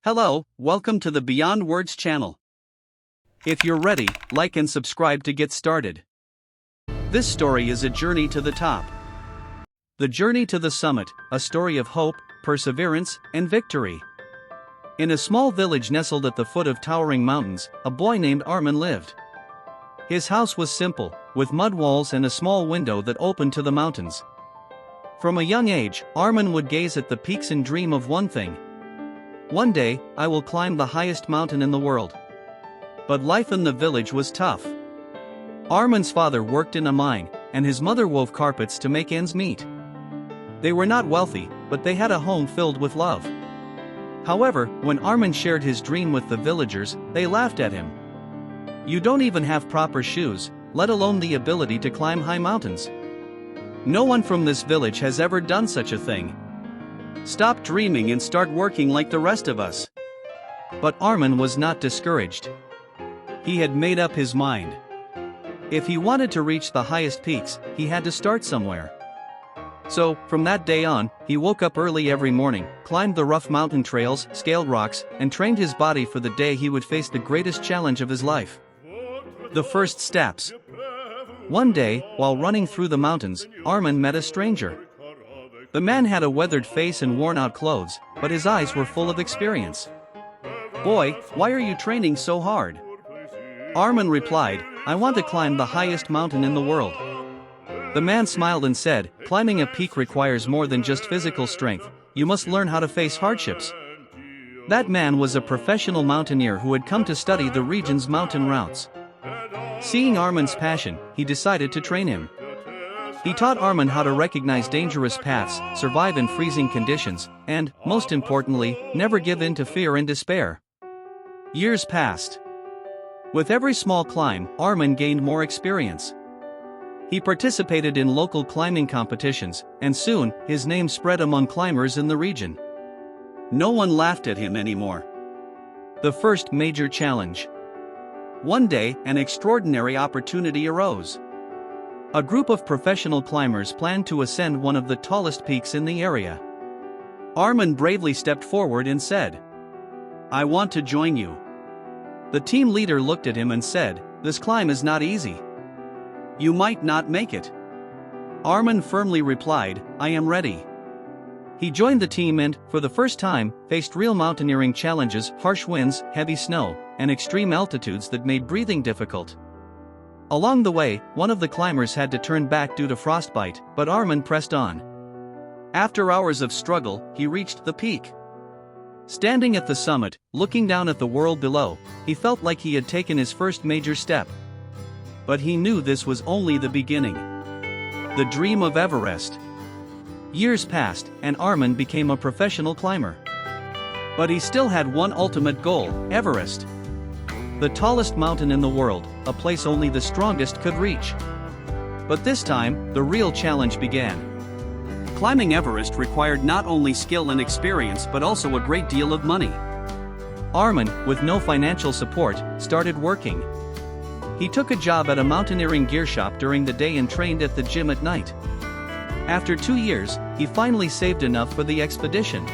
Hello, welcome to the Beyond Words channel. If you're ready, like and subscribe to get started. This story is a journey to the top. The journey to the summit, a story of hope, perseverance, and victory. In a small village nestled at the foot of towering mountains, a boy named Arman lived. His house was simple, with mud walls and a small window that opened to the mountains. From a young age, Arman would gaze at the peaks and dream of one thing. One day, I will climb the highest mountain in the world. But life in the village was tough. Arman's father worked in a mine, and his mother wove carpets to make ends meet. They were not wealthy, but they had a home filled with love. However, when Arman shared his dream with the villagers, they laughed at him. "You don't even have proper shoes, let alone the ability to climb high mountains. No one from this village has ever done such a thing. Stop dreaming and start working like the rest of us." But Arman was not discouraged. He had made up his mind. If he wanted to reach the highest peaks, he had to start somewhere. So, from that day on, he woke up early every morning, climbed the rough mountain trails, scaled rocks, and trained his body for the day he would face the greatest challenge of his life. The first steps. One day, while running through the mountains, Arman met a stranger. The man had a weathered face and worn-out clothes, but his eyes were full of experience. "Boy, why are you training so hard?" Arman replied, "I want to climb the highest mountain in the world." The man smiled and said, "Climbing a peak requires more than just physical strength, you must learn how to face hardships." That man was a professional mountaineer who had come to study the region's mountain routes. Seeing Arman's passion, he decided to train him. He taught Arman how to recognize dangerous paths, survive in freezing conditions, and, most importantly, never give in to fear and despair. Years passed. With every small climb, Arman gained more experience. He participated in local climbing competitions, and soon, his name spread among climbers in the region. No one laughed at him anymore. The first major challenge. One day, an extraordinary opportunity arose. A group of professional climbers planned to ascend one of the tallest peaks in the area. Arman bravely stepped forward and said, "I want to join you." The team leader looked at him and said, "This climb is not easy. You might not make it." Arman firmly replied, "I am ready." He joined the team and, for the first time, faced real mountaineering challenges: harsh winds, heavy snow, and extreme altitudes that made breathing difficult. Along the way, one of the climbers had to turn back due to frostbite, but Arman pressed on. After hours of struggle, he reached the peak. Standing at the summit, looking down at the world below, he felt like he had taken his first major step. But he knew this was only the beginning. The dream of Everest. Years passed, and Arman became a professional climber. But he still had one ultimate goal: Everest. The tallest mountain in the world, a place only the strongest could reach. But this time, the real challenge began. Climbing Everest required not only skill and experience but also a great deal of money. Arman, with no financial support, started working. He took a job at a mountaineering gear shop during the day and trained at the gym at night. After 2 years, he finally saved enough for the expedition.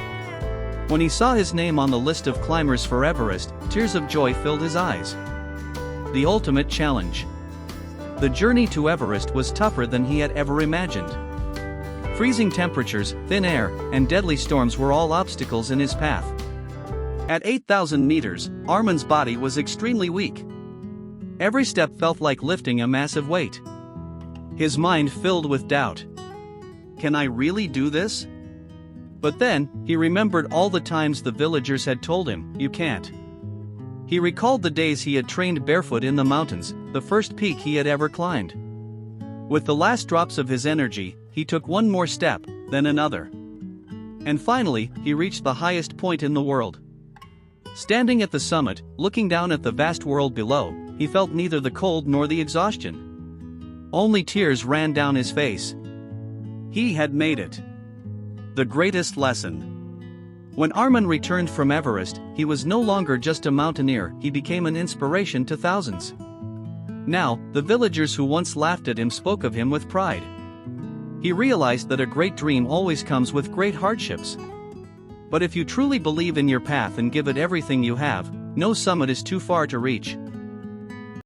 When he saw his name on the list of climbers for Everest, tears of joy filled his eyes. The ultimate challenge. The journey to Everest was tougher than he had ever imagined. Freezing temperatures, thin air, and deadly storms were all obstacles in his path. At 8,000 meters, Arman's body was extremely weak. Every step felt like lifting a massive weight. His mind filled with doubt. Can I really do this? But then, he remembered all the times the villagers had told him, "You can't." He recalled the days he had trained barefoot in the mountains, the first peak he had ever climbed. With the last drops of his energy, he took one more step, then another. And finally, he reached the highest point in the world. Standing at the summit, looking down at the vast world below, he felt neither the cold nor the exhaustion. Only tears ran down his face. He had made it. The greatest lesson. When Arman returned from Everest, he was no longer just a mountaineer, he became an inspiration to thousands. Now, the villagers who once laughed at him spoke of him with pride. He realized that a great dream always comes with great hardships. But if you truly believe in your path and give it everything you have, no summit is too far to reach.